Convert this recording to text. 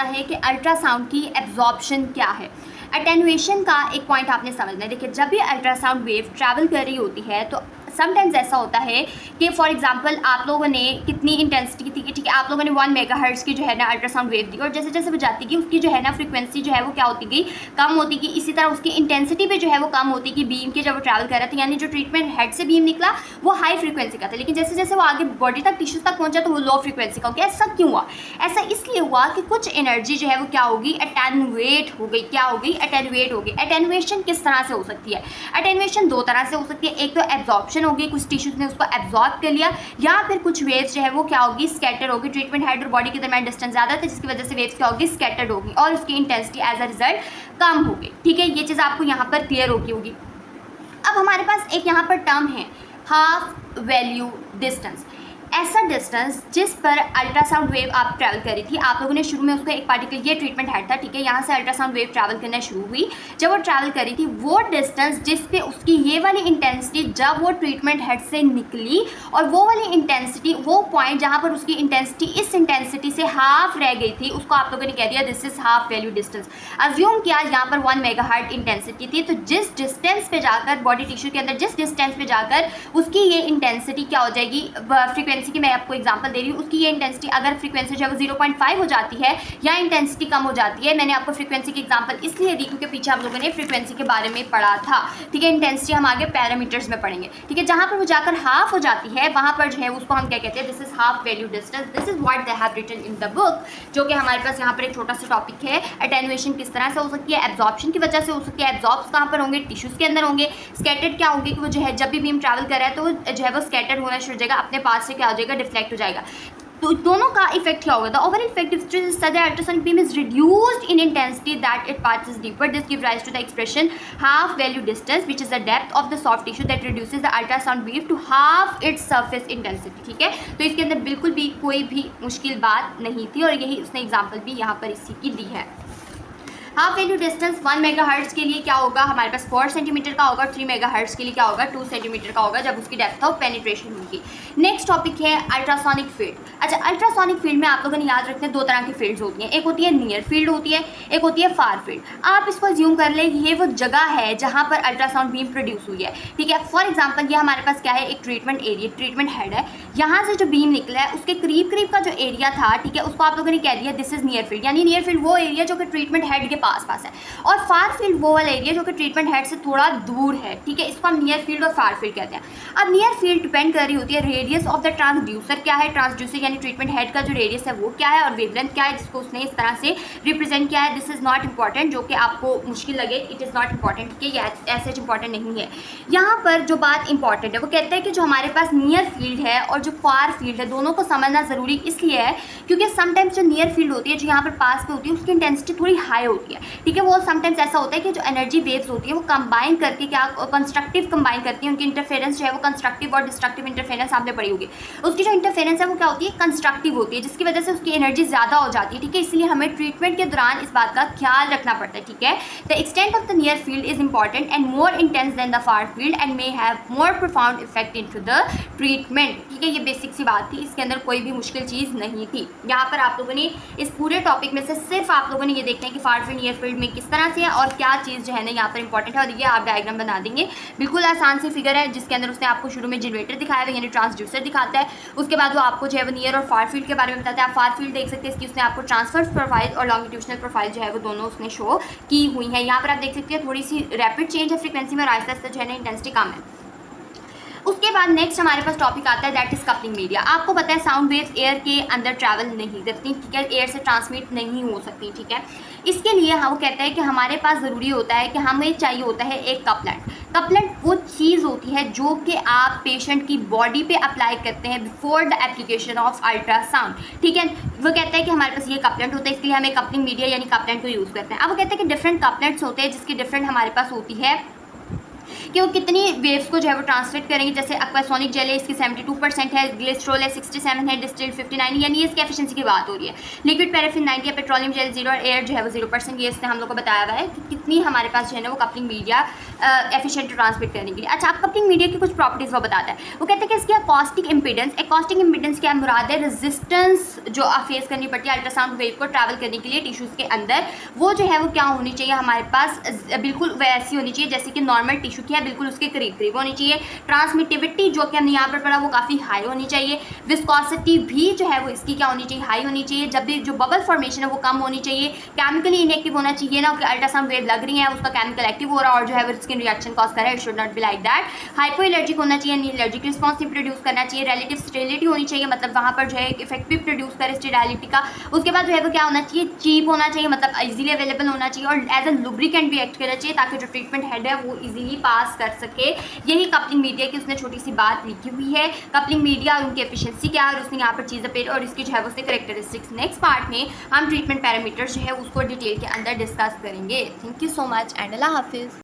आता है कि अल्ट्रासाउंड की एब्जॉर्प्शन क्या है। अटेनुएशन का एक पॉइंट आपने समझना है। देखिए, जब भी अल्ट्रासाउंड वेव ट्रैवल कर रही होती है तो समटाइम्स ऐसा होता है कि फॉर एग्जांपल आप लोगों ने कितनी इंटेंसिटी की थी, ठीक है, आप लोगों ने 1 मेगाहर्ट्ज़ की जो है ना अल्ट्रासाउंड वेव दी, और जैसे जैसे वो जाती गई उसकी जो है ना फ्रीक्वेंसी जो है वो क्या होती गई, कम होती गई। इसी तरह उसकी इंटेंसिटी भी जो है वो कम होती गई बीम की जब वो ट्रैवल कर रहा था, यानी जो ट्रीटमेंट हेड से बीम निकला वो हाई फ्रीक्वेंसी का था, लेकिन जैसे जैसे वो आगे बॉडी तक टिश्यूज तक पहुंचा तो वो लो फ्रीक्वेंसी का हो गया। ऐसा क्यों हुआ? ऐसा इसलिए हुआ कि कुछ एनर्जी जो है वो क्या होगी, अटेनुएट हो गई। क्या हो गई? अटेनुएट हो गई। अटेनुएशन किस तरह से हो सकती है? अटेनुएशन दो तरह से हो सकती है। एक तो एब्जॉर्प्शन होगी, कुछ टिश्यूज ने उसको एब्जॉर्ब कर लिया, या फिर कुछ वेव्स जो है वो क्या होगी, स्कैटर होगी। ट्रीटमेंट हेड और बॉडी के दरमियान डिस्टेंस ज़्यादा था जिसकी वजह से वेव्स क्या होगी, स्कैटर्ड होगी, और उसकी इंटेंसिटी एज अ रिजल्ट कम होगी। ठीक है, ये चीज़ आपको यहाँ पर क्लियर होगी। अब हमारे पास एक यहाँ पर टर्म है हाफ वैल्यू डिस्टेंस। ऐसा डिस्टेंस जिस पर अल्ट्रासाउंड वेव आप ट्रैवल करी थी, आप लोगों ने शुरू में उसको एक पार्टिकल, ये ट्रीटमेंट हेड था, ठीक है, यहाँ से अल्ट्रासाउंड वेव ट्रैवल करना शुरू हुई। जब वो ट्रैवल करी थी वो डिस्टेंस जिस पे उसकी ये वाली इंटेंसिटी जब वो ट्रीटमेंट हेड से निकली, और वो वाली इंटेंसिटी, वो पॉइंट जहाँ पर उसकी इंटेंसिटी इस इंटेंसिटी से हाफ रह गई थी, उसको आप लोगों ने कह दिया this is half value distance. Assume किया यहाँ पर 1 मेगाहर्ट्ज़ इंटेंसिटी थी, तो जिस डिस्टेंस पे जाकर बॉडी टिश्यू के अंदर जिस डिस्टेंस पे जाकर उसकी ये इंटेंसिटी क्या हो जाएगी, फ्रीक्वेंसी की मैं आपको एग्जांपल दे रही हूँ, उसकी ये इंटेंसिटी अगर फ्रीक्वेंसी जो है वो 0.5 हो जाती है या इंटेंसिटी कम हो जाती है। मैंने आपको फ्रीक्वेंसी की एग्जांपल इसलिए दी क्योंकि पीछे आप लोगों ने फ्रीक्वेंसी के बारे में पढ़ा था, ठीक है। इंटेंसिटी हम आगे पैरामीटर्स में पढ़ेंगे, ठीक है। जहाँ पर वो जाकर हाफ हो जाती है वहाँ पर जो है उसको हम क्या कहते हैं, this is half value distance. This is what they have written in the book, जो कि हमारे पास यहाँ पर एक छोटा सा टॉपिक है। अटेनुएशन किस तरह से हो सकती है, एब्जॉर्प्शन की वजह से हो सकती है। एब्जॉर्ब्स कहाँ पर होंगे, टिश्यूज के अंदर होंगे। स्कैटर्ड क्या होंगे कि वो जो है जब भी बीम ट्रैवल कर रहा है तो जो है वो स्कैटर्ड होना शुरू हो जाएगा, अपने पास से क्या हो जाएगा, डिफ्लेक्ट हो जाएगा। तो दोनों का इफेक्ट क्या होगा, the overall effect is such that ultrasonic beam is reduced in intensity that it passes deeper. This gives rise to the expression half value distance, which is the depth of the soft tissue that reduces the ultrasound wave to half its surface intensity. ठीक है, तो इसके अंदर बिल्कुल भी कोई भी मुश्किल बात नहीं थी, और यही उसने एग्जाम्पल भी यहाँ पर इसी की दी है। हाफ वैल्यू डिस्टेंस 1 मेगाहर्ट्ज़ के लिए क्या होगा, हमारे पास 4 सेंटीमीटर का होगा। 3 मेगाहर्ट्ज़ के लिए क्या होगा, 2 सेंटीमीटर का होगा जब उसकी डेप्थ ऑफ पेनिट्रेशन होगी। नेक्स्ट टॉपिक है अल्ट्रासोनिक फील्ड। अच्छा, अल्ट्रासोनिक फील्ड में आप लोगों ने याद रखते हैं दो तरह की फील्ड्स होती हैं, एक होती है नियर फील्ड होती है, एक होती है फार फील्ड। आप इसको अज्यूम कर ले ये वो जगह है जहाँ पर अल्ट्रासाउंड बीम प्रोड्यूस हुई है, ठीक है। फॉर एग्जाम्पल ये हमारे पास क्या है, एक ट्रीटमेंट एरिया, ट्रीटमेंट हेड है, यहाँ से जो बीम निकला है उसके करीब करीब का जो एरिया था, ठीक है, उसको आप लोगों ने कह दिया दिस इज नियर फील्ड। यानी नियर फील्ड वो एरिया जो कि ट्रीटमेंट हेड के पास है, और फार फील्ड वो वाला एरिया जो कि ट्रीटमेंट हेड से थोड़ा दूर है, ठीक है। इसको हम नियर फील्ड और फार फील्ड कहते हैं। अब नियर फील्ड डिपेंड कर रही होती है रेडियस ऑफ द ट्रांसड्यूसर क्या है, ट्रांसड्यूसर यानी ट्रीटमेंट हेड का जो रेडियस है वो क्या है, और वेवलेंथ क्या है जिसको उसने इस तरह से रिप्रेजेंट किया है। दिस इज नॉट इंपॉर्टेंट, जो कि आपको मुश्किल लगे, इट इज़ नॉट इंपॉर्टेंट, ठीक है, ये ऐसे इंपॉर्टेंट नहीं है। यहाँ पर जो बात इंपॉर्टेंट है वो कहते हैं कि जो हमारे पास नियर फील्ड है और जो फार फील्ड है दोनों को समझना ज़रूरी इसलिए है क्योंकि समटाइम्स जो नियर फील्ड होती है, जो यहाँ पर पास पे होती है, उसकी इंटेंसिटी थोड़ी हाई होती है, ठीक है। वो समटाइम्स ऐसा होता है कि जो एनर्जी वेव्स होती है वो कंबाइन करके क्या कंस्ट्रक्टिव कंबाइन करती है, उनकी इंटरफेरेंस जो है वो कंस्ट्रक्टिव और डिस्ट्रक्टिव इंटरफेरेंस आपने पढ़ी होगी। उसकी जो इंटरफेरेंस है वो क्या होती है, कंस्ट्रक्टिव होती है, जिसकी वजह से उसकी एनर्जी ज़्यादा हो जाती है, ठीक है। इसलिए हमें ट्रीटमेंट के दौरान इस बात का ख्याल रखना पड़ता है, ठीक है। The extent of the near field is important and more intense then the far field and may have more profound effect into the treatment, ठीक है। ये बेसिक सी बात थी, इसके अंदर कोई भी मुश्किल चीज़ नहीं थी। यहाँ पर आप लोगों ने इस पूरे टॉपिक में से सिर्फ आप लोगों ने ये देखना है कि फार फील्ड नियर फील्ड में किस तरह से है और क्या चीज़ जो है ना यहाँ पर इंपॉर्टेंट है, और ये आप डायग्राम बना देंगे। बिल्कुल आसान सी फिगर है जिसके अंदर उसने आपको शुरू में जनरेटर दिखाया है, यानी ट्रांसड्यूसर दिखाता है, उसके बाद वो आपको जो है वो नियर और फार फील्ड के बारे में बताता है। आप फार फील्ड देख सकते हैं, इसकी उसने आपको ट्रांसफर प्रोफाइल और लॉन्गिट्यूशनल प्रोफाइल जो है वो दोनों उसने शो की हुई है। यहाँ पर आप देख सकते हैं थोड़ी सी रैपिड चेंज है फ्रीक्वेंसी में, और आहिस्ता आहिस्ता जो है ना इंटेंसिटी कम है। उसके बाद नेक्स्ट हमारे पास टॉपिक आता है दैट इज कपलिंग मीडिया। आपको पता है साउंड वेव्स एयर के अंदर ट्रैवल नहीं करती, ठीक है, एयर से ट्रांसमिट नहीं हो सकती, ठीक है। इसके लिए हाँ वो कहता है कि हमारे पास ज़रूरी होता है कि हमें चाहिए होता है एक कपलेंट। कपलेंट वो चीज़ होती है जो कि आप पेशेंट की बॉडी पे अप्लाई करते हैं before the application of ultrasound, ठीक है। वो कहता है कि हमारे पास ये कपलेंट होता है, इसके लिए हमें कपलिंग मीडिया यानी कपलेंट को यूज़ करते हैं। अब वो कहते हैं कि डिफरेंट कपलेंट्स होते हैं जिसकी डिफरेंट हमारे पास होती है कि वो कितनी वेव्स को जो है वो ट्रांसमिट करेंगे। जैसे एक्वासोनिक जेल है, इसकी 72% है, ग्लिसरॉल है 67 है, डिस्टिल्ड 59, यानी इसकी एफिशिएंसी की बात हो रही है। लिक्विड पैराफिन 90 है, पेट्रोलियम जेल 0 और एयर जो है वो 0%। ये इसने हम लोग को बताया हुआ है कि कितनी हमारे पास जो है ना वो कपलिंग मीडिया एफिशिएंट ट्रांसमिट करने के लिए। अच्छा, अब कपलिंग मीडिया की कुछ प्रॉपर्टीज़ वो बताता है। वो कहते हैं कि इसकी अकॉस्टिक इम्पीडेंस, अकॉस्टिक इम्पीडेंस क्या मुराद है, रेजिस्टेंस जो आप फेस करनी पड़ती है अल्ट्रासाउंड वेव को ट्रैवल करने के लिए टिश्यूज़ के अंदर, वो जो है वो क्या होनी चाहिए हमारे पास, बिल्कुल वैसी होनी चाहिए जैसे कि नॉर्मल टिश्यू की है, बिल्कुल उसके करीब करीब होनी चाहिए। ट्रांसमिटिविटी जो कि हमने यहाँ पर पढ़ा वो काफ़ी हाई होनी चाहिए। विस्कोसिटी भी जो है वो इसकी क्या होनी चाहिए, हाई होनी चाहिए। जब भी जो बबल फॉर्मेशन है वो कम होनी चाहिए। केमिकली इनएक्टिव होना चाहिए ना कि अल्ट्रासाउंड वेव लग रही है उसका केमिकल एक्टिव हो रहा है और जो है वो स्किन रिएक्शन कॉज कर रहा है, it should not be like that. Hypo allergic होना चाहिए, एलर्जिक रिस्पॉन्स नहीं प्रोड्यूस करना चाहिए। रिलेटिव स्टेरिलिटी होनी चाहिए, मतलब वहाँ पर जो है इफेक्ट भी प्रोड्यूस करे स्टेरिलिटी का। उसके बाद जो है वो क्या होना चाहिए, चीप होना चाहिए, मतलब इजीली अवेलेबल होना चाहिए और एज ए लुब्रिकेंट भी एक्ट करना चाहिए ताकि जो ट्रीटमेंट हेड है वो इजीली पास कर सके। यही कपलिंग मीडिया की उसने छोटी सी बात लिखी हुई है। कपलिंग मीडिया और उनकी एफिशिएंसी क्या है और उसने यहाँ पर चीज़ें पेड़ और इसकी जो है उसके करेक्टरिस्टिक्स नेक्स्ट पार्ट में हम ट्रीटमेंट पैरामीटर्स जो है उसको डिटेल के अंदर डिस्कस करेंगे। Thank you so much and अल्लाह हाफिज़।